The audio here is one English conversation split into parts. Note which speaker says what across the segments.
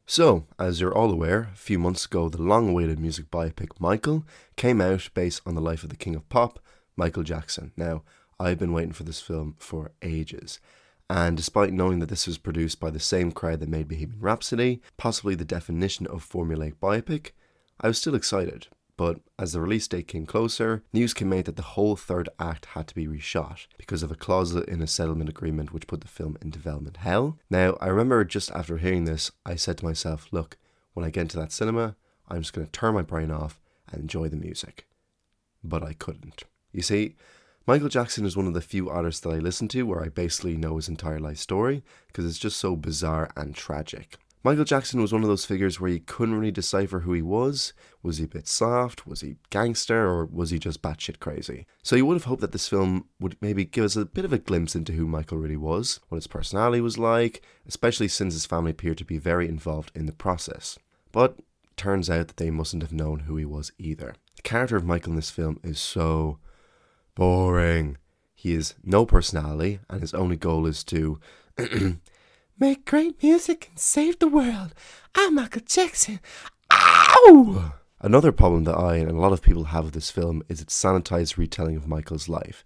Speaker 1: So, as you're all aware, a few months ago, the long-awaited music biopic Michael came out based on the life of the king of pop, Michael Jackson. Now, I've been waiting for this film for ages, and despite knowing that this was produced by the same crowd that made Bohemian Rhapsody, possibly the definition of formulaic biopic, I was still excited. But as the release date came closer, news came out that the whole third act had to be reshot because of a clause in a settlement agreement which put the film in development hell. Now, I remember just after hearing this, I said to myself, look, when I get into that cinema, I'm just going to turn my brain off and enjoy the music. But I couldn't. You see, Michael Jackson is one of the few artists that I listen to where I basically know his entire life story because it's just so bizarre and tragic. Michael Jackson was one of those figures where you couldn't really decipher who he was. Was he a bit soft? Was he gangster? Or was he just batshit crazy? So you would have hoped that this film would maybe give us a bit of a glimpse into who Michael really was, what his personality was like, especially since his family appeared to be very involved in the process. But turns out that they mustn't have known who he was either. The character of Michael in this film is so boring. He has no personality, and his only goal is to make great music and save the world. I'm Michael Jackson. Ow! Another problem that I and a lot of people have with this film is its sanitized retelling of Michael's life.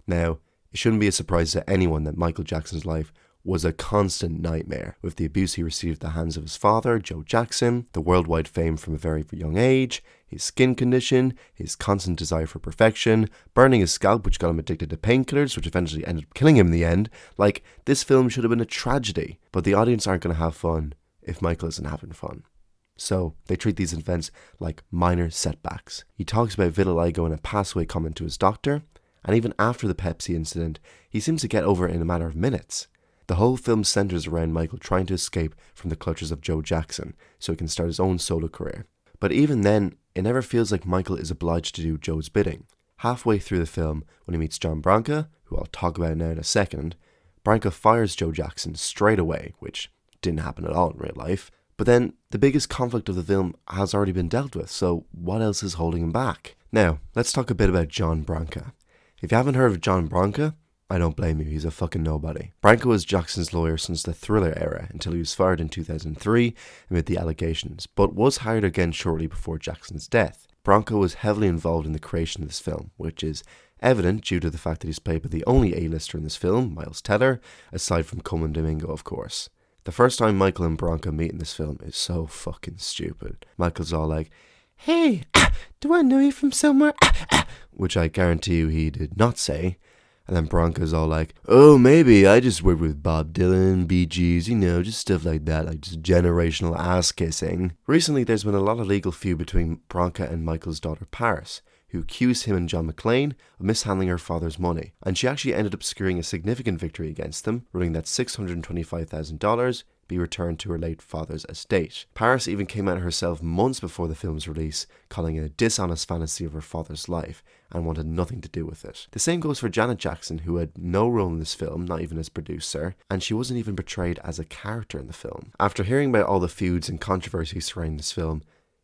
Speaker 1: Now, it shouldn't be a surprise to anyone that Michael Jackson's life was a constant nightmare, with the abuse he received at the hands of his father, Joe Jackson, the worldwide fame from a very young age, his skin condition, his constant desire for perfection, burning his scalp which got him addicted to painkillers which eventually ended up killing him in the end. Like, this film should have been a tragedy, but the audience aren't going to have fun if Michael isn't having fun. So, they treat these events like minor setbacks. He talks about vitiligo in a pass-away comment to his doctor, and even after the Pepsi incident, he seems to get over it in a matter of minutes. The whole film centers around Michael trying to escape from the clutches of Joe Jackson so he can start his own solo career. But even then, it never feels like Michael is obliged to do Joe's bidding. Halfway through the film, when he meets John Branca, who I'll talk about now in a second, Branca fires Joe Jackson straight away, which didn't happen at all in real life. But then, the biggest conflict of the film has already been dealt with, so what else is holding him back? Now, let's talk a bit about John Branca. If you haven't heard of John Branca, I don't blame you, he's a fucking nobody. Branca was Jackson's lawyer since the Thriller era until he was fired in 2003 amid the allegations, but was hired again shortly before Jackson's death. Branca was heavily involved in the creation of this film, which is evident due to the fact that he's played by the only A-lister in this film, Miles Teller, aside from Coleman Domingo, of course. The first time Michael and Branca meet in this film is so fucking stupid. Michael's all like, "Hey, do I know you from somewhere?" Which I guarantee you he did not say. And then Branca's all like, "Oh, maybe, I just worked with Bob Dylan, Bee Gees, just stuff like that, like just generational ass-kissing." Recently, there's been a lot of legal feud between Branca and Michael's daughter Paris, who accused him and John McClane of mishandling her father's money. And she actually ended up securing a significant victory against them, ruling that $625,000 be returned to her late father's estate. Paris even came out herself months before the film's release, calling it a dishonest fantasy of her father's life, and wanted nothing to do with it. The same goes for Janet Jackson, who had no role in this film, not even as producer, and she wasn't even portrayed as a character in the film. After hearing about all the feuds and controversies surrounding this film,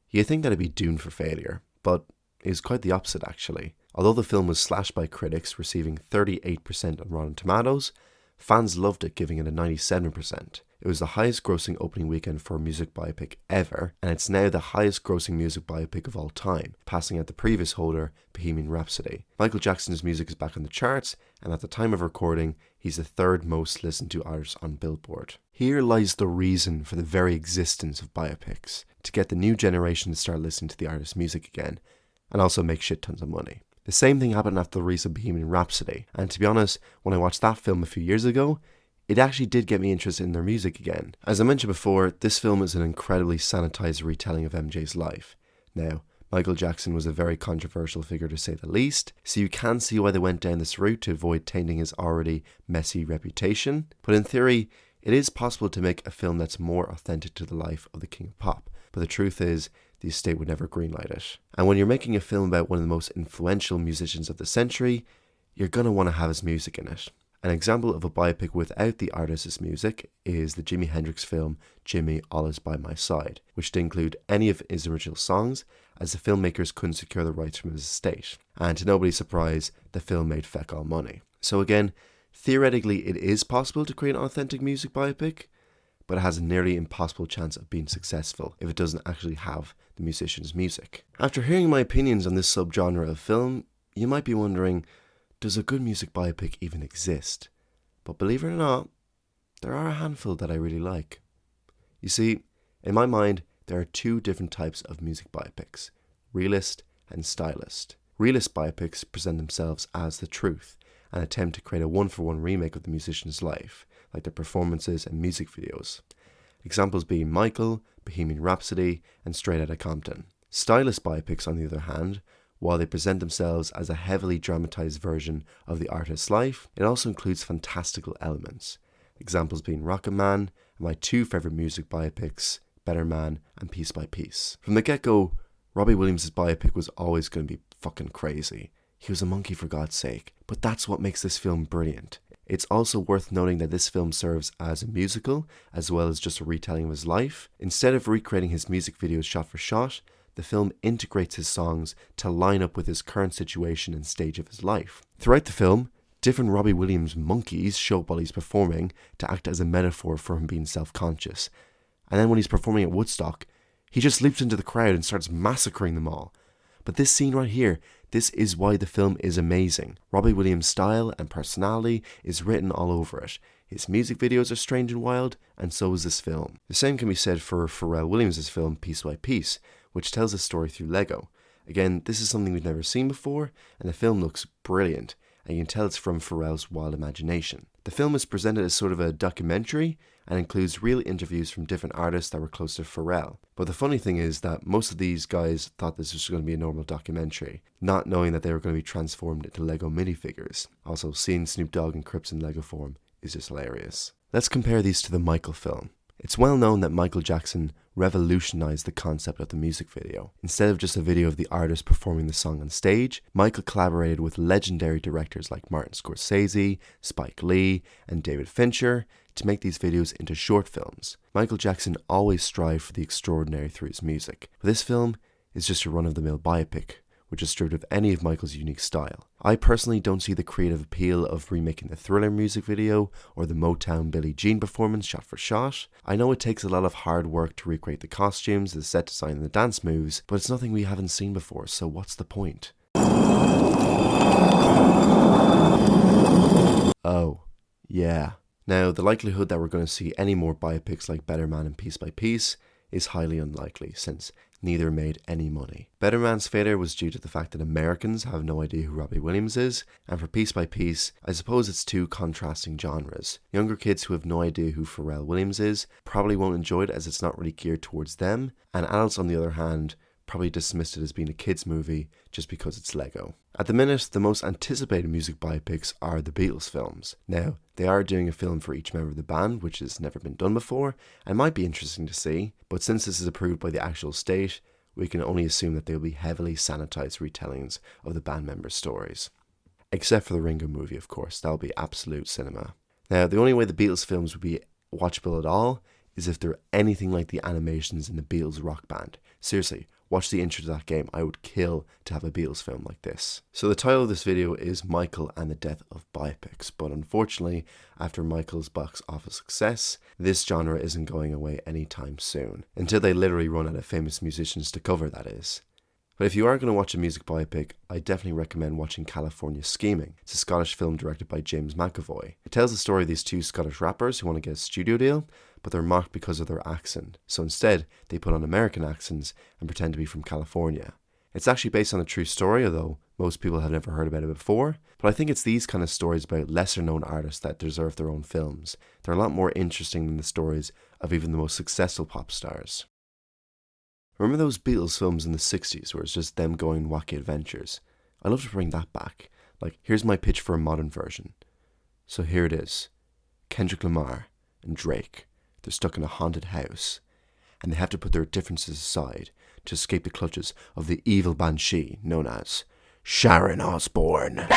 Speaker 1: you'd think that it'd be doomed for failure, but it was quite the opposite actually. Although the film was slashed by critics, receiving 38% on Rotten Tomatoes, fans loved it, giving it a 97%. It was the highest grossing opening weekend for a music biopic ever, and it's now the highest grossing music biopic of all time, passing out the previous holder, Bohemian Rhapsody. Michael Jackson's music is back on the charts, and at the time of recording, he's the third most listened to artist on Billboard. Here lies the reason for the very existence of biopics, to get the new generation to start listening to the artist's music again, and also make shit tons of money. The same thing happened after the release of Bohemian Rhapsody, and to be honest, when I watched that film a few years ago, it actually did get me interested in their music again. As I mentioned before, this film is an incredibly sanitized retelling of MJ's life. Now, Michael Jackson was a very controversial figure to say the least, so you can see why they went down this route to avoid tainting his already messy reputation. But in theory, it is possible to make a film that's more authentic to the life of the King of Pop. But the truth is, the estate would never greenlight it. And when you're making a film about one of the most influential musicians of the century, you're going to want to have his music in it. An example of a biopic without the artist's music is the Jimi Hendrix film Jimmy, All Is By My Side, which didn't include any of his original songs as the filmmakers couldn't secure the rights from his estate. And to nobody's surprise, the film made feck all money. So again, theoretically it is possible to create an authentic music biopic, but it has a nearly impossible chance of being successful if it doesn't actually have the musician's music. After hearing my opinions on this subgenre of film, you might be wondering, does a good music biopic even exist? But believe it or not, there are a handful that I really like. You see, in my mind, there are two different types of music biopics, realist and stylist. Realist biopics present themselves as the truth and attempt to create a one-for-one remake of the musician's life, like their performances and music videos. Examples being Michael, Bohemian Rhapsody, and Straight Outta Compton. Stylist biopics, on the other hand, while they present themselves as a heavily dramatized version of the artist's life, it also includes fantastical elements. Examples being Rocket Man, and my two favourite music biopics, Better Man and Piece by Piece. From the get-go, Robbie Williams' biopic was always going to be fucking crazy. He was a monkey for God's sake. But that's what makes this film brilliant. It's also worth noting that this film serves as a musical, as well as just a retelling of his life. Instead of recreating his music videos shot for shot, the film integrates his songs to line up with his current situation and stage of his life. Throughout the film, different Robbie Williams monkeys show up while he's performing to act as a metaphor for him being self-conscious. And then when he's performing at Woodstock, he just leaps into the crowd and starts massacring them all. But this scene right here, this is why the film is amazing. Robbie Williams' style and personality is written all over it. His music videos are strange and wild, and so is this film. The same can be said for Pharrell Williams' film Piece by Piece, which tells a story through Lego. Again, this is something we've never seen before, and the film looks brilliant, and you can tell it's from Pharrell's wild imagination. The film is presented as sort of a documentary and includes real interviews from different artists that were close to Pharrell. But the funny thing is that most of these guys thought this was going to be a normal documentary, not knowing that they were going to be transformed into Lego minifigures. Also, seeing Snoop Dogg and Crips in Lego form is just hilarious. Let's compare these to the Michael film. It's well known that Michael Jackson revolutionized the concept of the music video. Instead of just a video of the artist performing the song on stage, Michael collaborated with legendary directors like Martin Scorsese, Spike Lee, and David Fincher to make these videos into short films. Michael Jackson always strived for the extraordinary through his music, but this film is just a run-of-the-mill biopic, which is stripped of any of Michael's unique style. I personally don't see the creative appeal of remaking the Thriller music video or the Motown Billie Jean performance shot for shot. I know it takes a lot of hard work to recreate the costumes, the set design and the dance moves, but it's nothing we haven't seen before, so what's the point? Oh, yeah. Now, the likelihood that we're going to see any more biopics like Better Man and Piece by Piece is highly unlikely, since neither made any money. Better Man's failure was due to the fact that Americans have no idea who Robbie Williams is, and for Piece by Piece, I suppose it's two contrasting genres. Younger kids who have no idea who Pharrell Williams is probably won't enjoy it as it's not really geared towards them, and adults on the other hand probably dismissed it as being a kids movie just because it's Lego. At the minute, the most anticipated music biopics are the Beatles films. Now, they are doing a film for each member of the band, which has never been done before, and might be interesting to see, but since this is approved by the actual state, we can only assume that they will be heavily sanitized retellings of the band members' stories. Except for the Ringo movie, of course, that'll be absolute cinema. Now, the only way the Beatles films would be watchable at all is if they're anything like the animations in the Beatles rock band. Seriously, watch the intro to that game. I would kill to have a Beatles film like this. So the title of this video is Michael and the Death of Biopics, but unfortunately, after Michael's box office success, this genre isn't going away anytime soon. Until they literally run out of famous musicians to cover, that is. But if you are going to watch a music biopic, I definitely recommend watching California Scheming. It's a Scottish film directed by James McAvoy. It tells the story of these two Scottish rappers who want to get a studio deal, but they're mocked because of their accent. So instead, they put on American accents and pretend to be from California. It's actually based on a true story, although most people have never heard about it before. But I think it's these kind of stories about lesser known artists that deserve their own films. They're a lot more interesting than the stories of even the most successful pop stars. Remember those Beatles films in the 60s where it's just them going on wacky adventures? I'd love to bring that back. Like, here's my pitch for a modern version. So here it is. Kendrick Lamar and Drake, they're stuck in a haunted house, and they have to put their differences aside to escape the clutches of the evil banshee known as Sharon Osbourne.